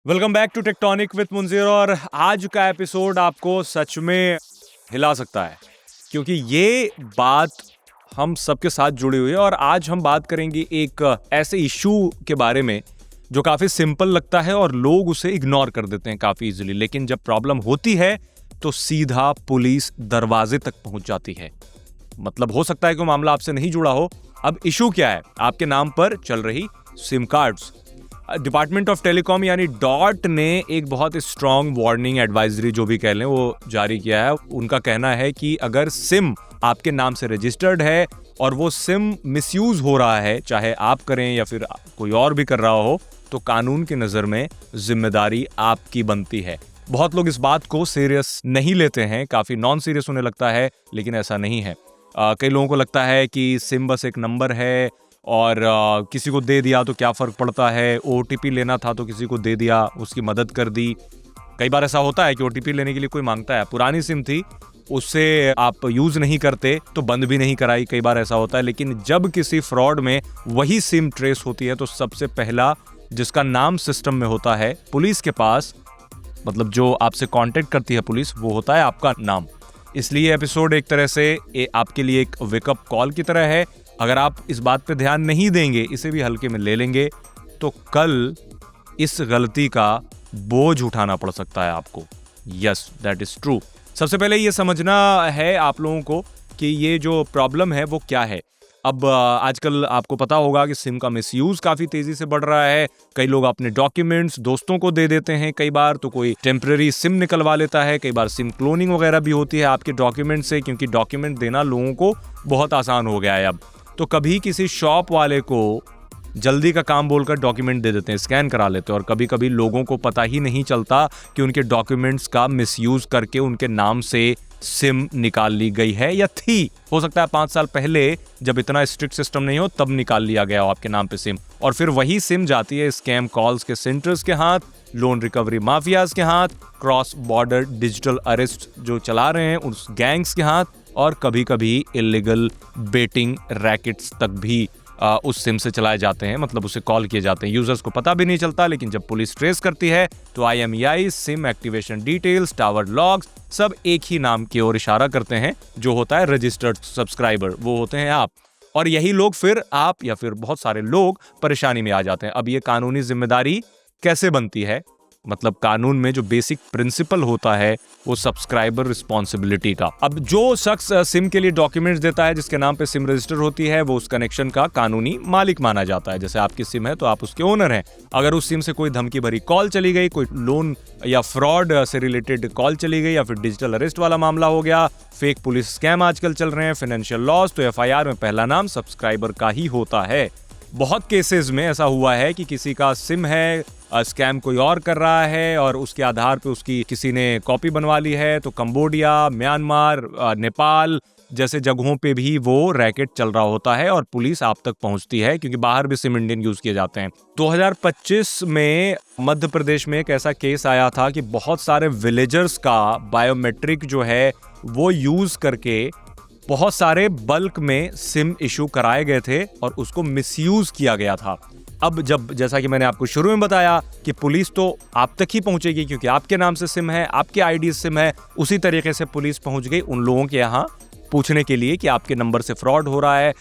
Welcome back to Tectonic with Munjir. और आज का एपिसोड आपको सच में हिला सकता है, क्योंकि ये बात हम सबके साथ जुड़ी हुई है। और आज हम बात करेंगे एक ऐसे इशू के बारे में जो काफ़ी सिंपल लगता है और लोग उसे इग्नोर कर देते हैं काफ़ी इजीली, लेकिन जब प्रॉब्लम होती है तो सीधा पुलिस दरवाजे तक पहुंच जाती है। मतलब हो सकता है कि मामला आपसे नहीं जुड़ा हो। अब इशू क्या है? आपके नाम पर चल रही SIM cards. Department of telecom यानी डॉट ने एक बहुत स्ट्रॉन्ग वार्निंग एडवाइजरी जो भी कह लें वो जारी किया है। उनका कहना है कि अगर सिम आपके नाम से रजिस्टर्ड है और वो सिम मिसयूज हो रहा है, चाहे आप करें या फिर कोई और भी कर रहा हो, तो कानून की नज़र में जिम्मेदारी आपकी बनती है। बहुत लोग इस बात को सीरियस नहीं लेते हैं, काफ़ी नॉन सीरियस उन्हें लगता है, लेकिन ऐसा नहीं है। कई लोगों को लगता है कि सिम बस एक नंबर है और किसी को दे दिया तो क्या फ़र्क पड़ता है, OTP लेना था तो किसी को दे दिया, उसकी मदद कर दी। कई बार ऐसा होता है कि OTP लेने के लिए कोई मांगता है, पुरानी सिम थी उससे आप यूज़ नहीं करते तो बंद भी नहीं कराई, कई बार ऐसा होता है। लेकिन जब किसी फ्रॉड में वही सिम ट्रेस होती है तो सबसे पहला जिसका नाम सिस्टम में होता है पुलिस के पास, मतलब जो आपसे कांटेक्ट करती है पुलिस, वो होता है आपका नाम। इसलिए एपिसोड एक तरह से आपके लिए एक वेकअप कॉल की तरह है। अगर आप इस बात पे ध्यान नहीं देंगे, इसे भी हल्के में ले लेंगे, तो कल इस गलती का बोझ उठाना पड़ सकता है आपको। Yes, that is true. सबसे पहले ये समझना है आप लोगों को कि ये जो प्रॉब्लम है वो क्या है। अब आजकल आपको पता होगा कि सिम का मिसयूज काफ़ी तेज़ी से बढ़ रहा है। कई लोग अपने डॉक्यूमेंट्स दोस्तों को दे देते हैं, कई बार तो कोई टेम्परेरी सिम निकलवा लेता है, कई बार सिम क्लोनिंग वगैरह भी होती है आपके डॉक्यूमेंट से, क्योंकि डॉक्यूमेंट देना लोगों को बहुत आसान हो गया है अब। तो कभी किसी शॉप वाले को जल्दी का काम बोलकर डॉक्यूमेंट दे देते हैं, स्कैन करा लेते हैं, और कभी कभी लोगों को पता ही नहीं चलता कि उनके डॉक्यूमेंट्स का मिसयूज करके उनके नाम से सिम निकाल ली गई है या थी। हो सकता है 5 साल पहले जब इतना स्ट्रिक्ट सिस्टम नहीं हो तब निकाल लिया गया हो आपके नाम पे सिम, और फिर वही सिम जाती है स्कैम कॉल्स के सेंटर्स के हाथ, लोन रिकवरी माफियाज के हाथ, क्रॉस बॉर्डर डिजिटल अरेस्ट जो चला रहे हैं उस गैंग्स के हाथ, और कभी कभी इलीगल बेटिंग रैकेट्स तक भी उस सिम से चलाए जाते हैं, मतलब उसे कॉल किए जाते हैं। यूजर्स को पता भी नहीं चलता, लेकिन जब पुलिस ट्रेस करती है तो IMEI, SIM activation details, tower logs सब एक ही नाम की ओर इशारा करते हैं, जो होता है रजिस्टर्ड सब्सक्राइबर, वो होते हैं आप। और यही लोग फिर आप या फिर बहुत सारे लोग परेशानी में आ जाते हैं। अब ये कानूनी जिम्मेदारी कैसे बनती है? मतलब कानून में जो बेसिक प्रिंसिपल होता है वो सब्सक्राइबर रिस्पॉन्सिबिलिटी का। अब जो शख्स सिम के लिए डॉक्यूमेंट्स देता है, जिसके नाम पे सिम रजिस्टर होती है, वो उस कनेक्शन का कानूनी मालिक माना जाता है। जैसे आपकी सिम है तो आप उसके ओनर हैं। अगर उस सिम से कोई धमकी भरी कॉल चली गई, कोई लोन या फ्रॉड से रिलेटेड कॉल चली गई, या फिर डिजिटल अरेस्ट वाला मामला हो गया, फेक पुलिस स्कैम आजकल चल रहे हैं, फाइनेंशियल लॉस, तो FIR में पहला नाम सब्सक्राइबर का ही होता है। बहुत केसेस में ऐसा हुआ है कि किसी का सिम है, स्कैम कोई और कर रहा है, और उसके आधार पे उसकी किसी ने कॉपी बनवा ली है, तो कंबोडिया, म्यांमार, नेपाल जैसे जगहों पे भी वो रैकेट चल रहा होता है और पुलिस आप तक पहुंचती है, क्योंकि बाहर भी सिम इंडियन यूज किए जाते हैं। 2025 में मध्य प्रदेश में एक ऐसा केस आया था कि बहुत सारे विलेजर्स का बायोमेट्रिक जो है वो यूज करके बहुत सारे बल्क में सिम इशू कराए गए थे और उसको मिसयूज किया गया था। अब जब, जैसा कि मैंने आपको शुरू में बताया कि पुलिस तो आप तक ही पहुंचेगी क्योंकि आपके नाम से सिम है, आपके ID सिम है, उसी तरीके से पुलिस पहुंच गई उन लोगों के यहाँ पूछने के लिए कि आपके नंबर से फ्रॉड हो रहा है।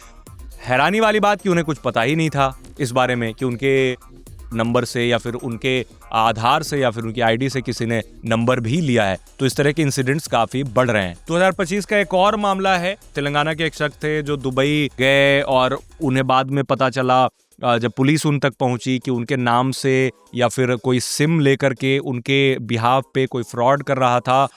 हैरानी वाली बात कि उन्हें कुछ पता ही नहीं था इस बारे में कि उनके नंबर से या फिर उनके आधार से या फिर उनकी ID से किसी ने नंबर भी लिया है। तो इस तरह के इंसिडेंट्स काफी बढ़ रहे हैं। 2025 का एक और मामला है, तेलंगाना के एक शख्स थे जो दुबई गए और उन्हें बाद में पता चला जब पुलिस उन तक पहुंची कि उनके नाम से या फिर कोई सिम लेकर के उनके बिहाफ पे कोई फ्रॉड कर रहा था।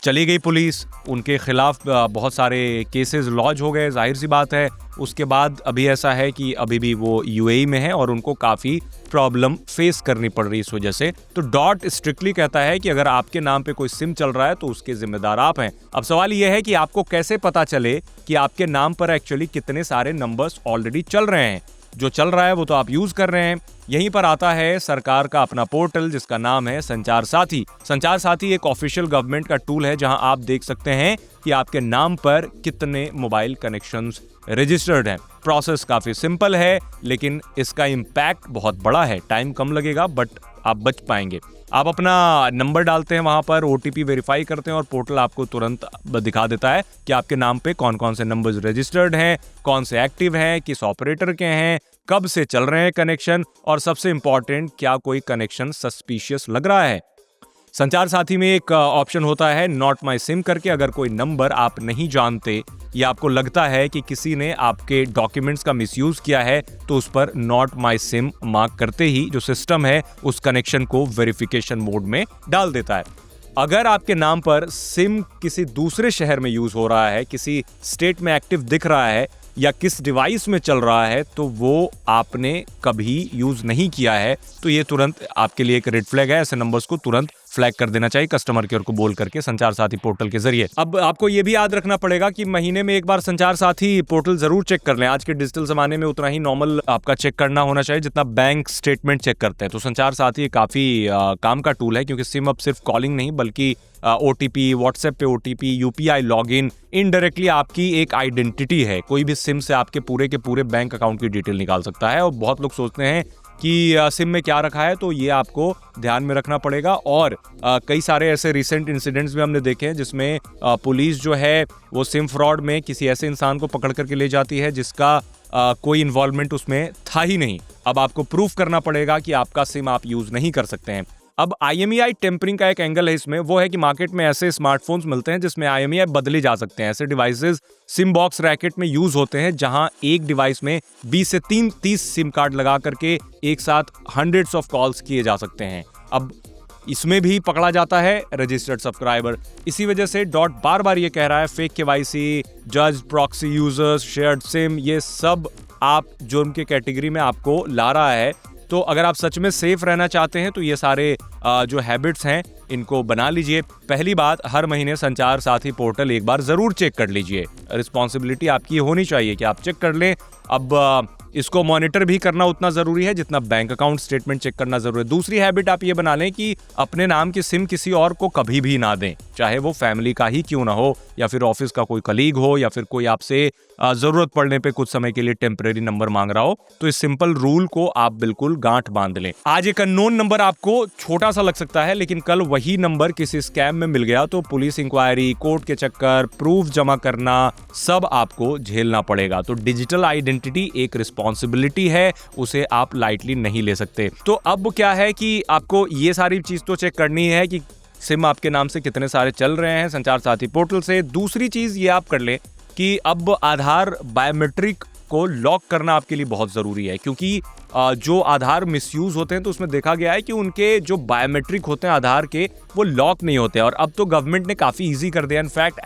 चली गई पुलिस, उनके खिलाफ बहुत सारे केसेस लॉन्च हो गए, जाहिर सी बात है। उसके बाद अभी ऐसा है कि अभी भी वो UAE में है और उनको काफ़ी प्रॉब्लम फेस करनी पड़ रही है इस वजह से। तो डॉट स्ट्रिक्टली कहता है कि अगर आपके नाम पे कोई सिम चल रहा है तो उसके जिम्मेदार आप हैं। अब सवाल यह है कि आपको कैसे पता चले कि आपके नाम पर एक्चुअली कितने सारे नंबर्स ऑलरेडी चल रहे हैं। जो चल रहा है वो तो आप यूज कर रहे हैं। यहीं पर आता है सरकार का अपना पोर्टल जिसका नाम है संचार साथी। संचार साथी एक ऑफिशियल गवर्नमेंट का टूल है जहां आप देख सकते हैं कि आपके नाम पर कितने मोबाइल कनेक्शंस रजिस्टर्ड हैं। प्रोसेस काफी सिंपल है लेकिन इसका इम्पैक्ट बहुत बड़ा है। टाइम कम लगेगा बट आप बच पाएंगे। आप अपना नंबर डालते हैं, वहां पर OTP वेरीफाई करते हैं और पोर्टल आपको तुरंत दिखा देता है कि आपके नाम पे कौन कौन से नंबर्स रजिस्टर्ड हैं, कौन से एक्टिव हैं, किस ऑपरेटर के हैं, कब से चल रहे हैं कनेक्शन और सबसे इंपॉर्टेंट क्या कोई कनेक्शन सस्पिशियस लग रहा है। संचार साथी में एक ऑप्शन होता है नॉट माई सिम करके। अगर कोई नंबर आप नहीं जानते या आपको लगता है कि किसी ने आपके डॉक्यूमेंट्स का मिसयूज किया है तो उस पर नॉट माई सिम मार्क करते ही जो सिस्टम है उस कनेक्शन को वेरिफिकेशन मोड में डाल देता है। अगर आपके नाम पर सिम किसी दूसरे शहर में यूज हो रहा है, किसी स्टेट में एक्टिव दिख रहा है या किस डिवाइस में चल रहा है तो वो आपने कभी यूज नहीं किया है तो ये तुरंत आपके लिए एक रेड फ्लैग है। ऐसे नंबर्स को तुरंत फ्लैग कर देना चाहिए कस्टमर केयर को बोल करके संचार साथी पोर्टल के जरिए। अब आपको ये भी याद रखना पड़ेगा कि महीने में एक बार संचार साथी पोर्टल जरूर चेक कर लें। आज के डिजिटल जमाने में उतना ही नॉर्मल आपका चेक करना होना चाहिए जितना बैंक स्टेटमेंट चेक करते हैं। तो संचार साथी काफी काम का टूल है क्योंकि सिम अब सिर्फ कॉलिंग नहीं बल्कि OTP, व्हाट्सएप पे OTP, UPI लॉगिन, इनडायरेक्टली आपकी एक आइडेंटिटी है। कोई भी सिम से आपके पूरे के पूरे बैंक अकाउंट की डिटेल निकाल सकता है और बहुत लोग सोचते हैं कि सिम में क्या रखा है, तो ये आपको ध्यान में रखना पड़ेगा। और कई सारे ऐसे रिसेंट इंसिडेंट्स भी हमने देखे हैं जिसमें पुलिस जो है वो सिम फ्रॉड में किसी ऐसे इंसान को पकड़ करके ले जाती है जिसका कोई इन्वॉल्वमेंट उसमें था ही नहीं। अब आपको प्रूफ करना पड़ेगा कि आपका सिम आप यूज नहीं कर सकते हैं। अब IMEI टेम्परिंग का एक एंगल है इसमें, वो है कि मार्केट में ऐसे स्मार्टफोन्स मिलते हैं जिसमें IMEI बदले जा सकते हैं। ऐसे डिवाइसेस सिम बॉक्स रैकेट में यूज होते हैं जहां एक डिवाइस में 20 से 30 सिम कार्ड लगा करके एक साथ हंड्रेड्स ऑफ कॉल्स किए जा सकते हैं। अब इसमें भी पकड़ा जाता है रजिस्टर्ड सब्सक्राइबर। इसी वजह से डॉट बार बार ये कह रहा है फेक KYC, जज, प्रॉक्सी यूजर्स, शेयर्ड सिम, ये सब आप जुर्म के कैटेगरी में आपको ला रहा है। तो अगर आप सच में सेफ रहना चाहते हैं तो ये सारे जो हैबिट्स हैं इनको बना लीजिए। पहली बात, हर महीने संचार साथी पोर्टल एक बार जरूर चेक कर लीजिए। रिस्पॉन्सिबिलिटी आपकी होनी चाहिए कि आप चेक कर लें। अब इसको मॉनिटर भी करना उतना जरूरी है जितना बैंक अकाउंट स्टेटमेंट चेक करना जरूरी है। दूसरी हैबिट आप ये बना लें कि अपने नाम की सिम किसी और को कभी भी ना दें, चाहे वो फैमिली का ही क्यों ना हो या फिर ऑफिस का कोई कलीग हो या फिर कोई आपसे जरूरत पड़ने पे कुछ समय के लिए टेम्परेरी नंबर मांग रहा हो। तो इस सिंपल रूल को आप बिल्कुल गांठ बांध लें। आज एक अननोन नंबर आपको छोटा सा लग सकता है लेकिन कल वही नंबर किसी स्कैम में मिल गया तो पुलिस इंक्वायरी, कोर्ट के चक्कर, प्रूफ जमा करना, सब आपको झेलना पड़ेगा। तो डिजिटल आइडेंटिटी एक रिस्पॉन्सिबिलिटी है, उसे आप लाइटली नहीं ले सकते। तो अब क्या है कि आपको ये सारी चीज तो चेक करनी है कि सिम आपके नाम से कितने सारे चल रहे हैं संचार साथी पोर्टल से। दूसरी चीज ये आप कर लें कि अब आधार बायोमेट्रिक को लॉक करना आपके लिए बहुत जरूरी है क्योंकि जो आधार मिसयूज होते हैं तो उसमें देखा गया है कि उनके जो बायोमेट्रिक होते हैं आधार के वो लॉक नहीं होते। और अब तो गवर्नमेंट ने काफी इजी कर दिया। In fact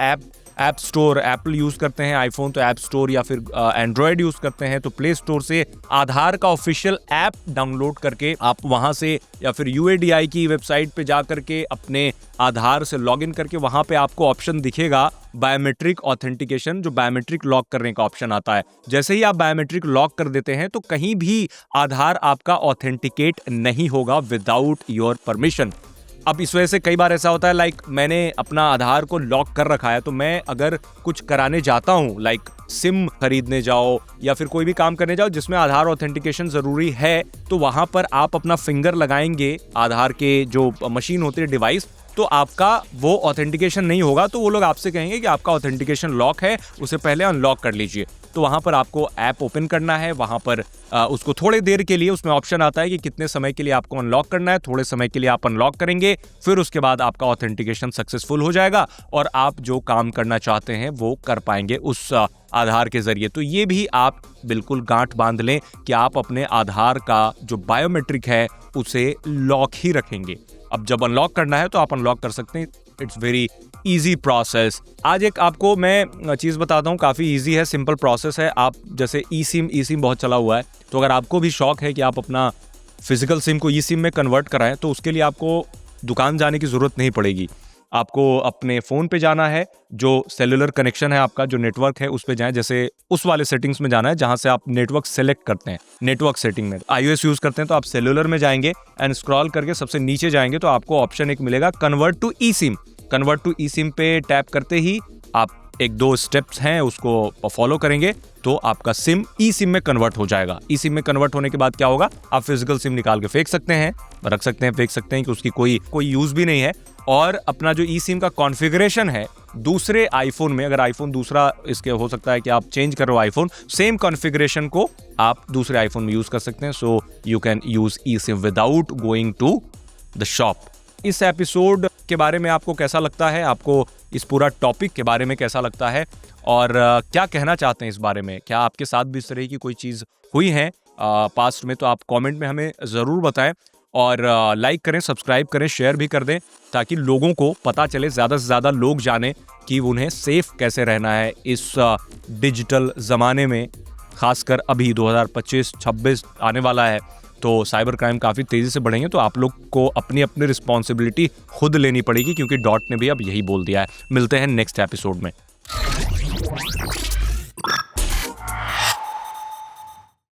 app store, Apple use करते हैं आईफोन तो ऐप स्टोर, या फिर एंड्रॉयड यूज करते हैं तो प्ले स्टोर से आधार का ऑफिशियल ऐप डाउनलोड करके आप वहां से या फिर UIDAI की वेबसाइट पे जा करके अपने आधार से लॉगिन करके वहां पे आपको ऑप्शन दिखेगा बायोमेट्रिक ऑथेंटिकेशन, जो बायोमेट्रिक लॉक करने का ऑप्शन आता है। जैसे ही आप बायोमेट्रिक लॉक कर देते हैं तो कहीं भी आधार आपका ऑथेंटिकेट नहीं होगा विदाउट योर परमिशन। अब इस वजह से कई बार ऐसा होता है लाइक मैंने अपना आधार को लॉक कर रखा है तो मैं अगर कुछ कराने जाता हूँ लाइक सिम खरीदने जाओ या फिर कोई भी काम करने जाओ जिसमें आधार ऑथेंटिकेशन जरूरी है तो वहां पर आप अपना फिंगर लगाएंगे आधार के जो मशीन होती है डिवाइस, तो आपका वो ऑथेंटिकेशन नहीं होगा। तो वो लोग आपसे कहेंगे कि आपका ऑथेंटिकेशन लॉक है, उसे पहले अनलॉक कर लीजिए। तो वहां पर आपको ऐप ओपन करना है, वहां पर उसको थोड़े देर के लिए उसमें ऑप्शन आता है कि कितने समय के लिए आपको अनलॉक करना है। थोड़े समय के लिए आप अनलॉक करेंगे, फिर उसके बाद आपका ऑथेंटिकेशन सक्सेसफुल हो जाएगा और आप जो काम करना चाहते हैं वो कर पाएंगे उस आधार के जरिए। तो ये भी आप बिल्कुल गांठ बांध लें कि आप अपने आधार का जो बायोमेट्रिक है उसे लॉक ही रखेंगे। अब जब अनलॉक करना है तो आप अनलॉक कर सकते हैं। It's very easy process. आज एक आपको मैं चीज़ बताता हूँ, काफ़ी इजी है, सिंपल प्रोसेस है। आप जैसे ई सिम बहुत चला हुआ है, तो अगर आपको भी शौक है कि आप अपना फिजिकल सिम को ई सिम में कन्वर्ट कराएं तो उसके लिए आपको दुकान जाने की ज़रूरत नहीं पड़ेगी। आपको अपने फ़ोन पे जाना है, जो सेलुलर कनेक्शन है आपका, जो नेटवर्क है उस पे जाएं, जैसे उस वाले सेटिंग्स में जाना है जहां से आप नेटवर्क सेलेक्ट करते हैं। नेटवर्क सेटिंग में iOS यूज़ करते हैं तो आप सेलुलर में जाएंगे एंड स्क्रॉल करके सबसे नीचे जाएंगे तो आपको ऑप्शन एक मिलेगा convert to e SIM. Convert to e SIM पे टैप करते ही आप 1-2 स्टेप्स हैं उसको फॉलो करेंगे तो आपका सिम ई सिम में कन्वर्ट हो जाएगा। ई सिम में कन्वर्ट होने के बाद क्या होगा, आप फिजिकल सिम निकाल के फेंक सकते हैं, रख सकते हैं, फेंक सकते हैं कि उसकी कोई यूज भी नहीं है। और अपना जो ई सिम का कॉन्फ़िगरेशन है दूसरे आईफोन में, अगर आईफोन दूसरा इसके हो सकता है कि आप चेंज करो आईफोन, सेम कॉन्फ़िगरेशन को आप दूसरे आईफोन में यूज कर सकते हैं। So you can use e SIM without going to the shop. इस एपिसोड के बारे में आपको कैसा लगता है, आपको इस पूरा टॉपिक के बारे में कैसा लगता है और क्या कहना चाहते हैं इस बारे में? क्या आपके साथ भी इस तरह की कोई चीज़ हुई है पास्ट में? तो आप कमेंट में हमें ज़रूर बताएं और लाइक करें, सब्सक्राइब करें, शेयर भी कर दें ताकि लोगों को पता चले, ज़्यादा से ज़्यादा लोग जानें कि उन्हें सेफ कैसे रहना है इस डिजिटल ज़माने में। खासकर अभी 2025-26 आने वाला है तो साइबर क्राइम काफ़ी तेज़ी से बढ़ेंगे, तो आप लोग को अपनी अपनी रिस्पॉन्सिबिलिटी खुद लेनी पड़ेगी क्योंकि डॉट ने भी अब यही बोल दिया है। मिलते हैं नेक्स्ट एपिसोड में।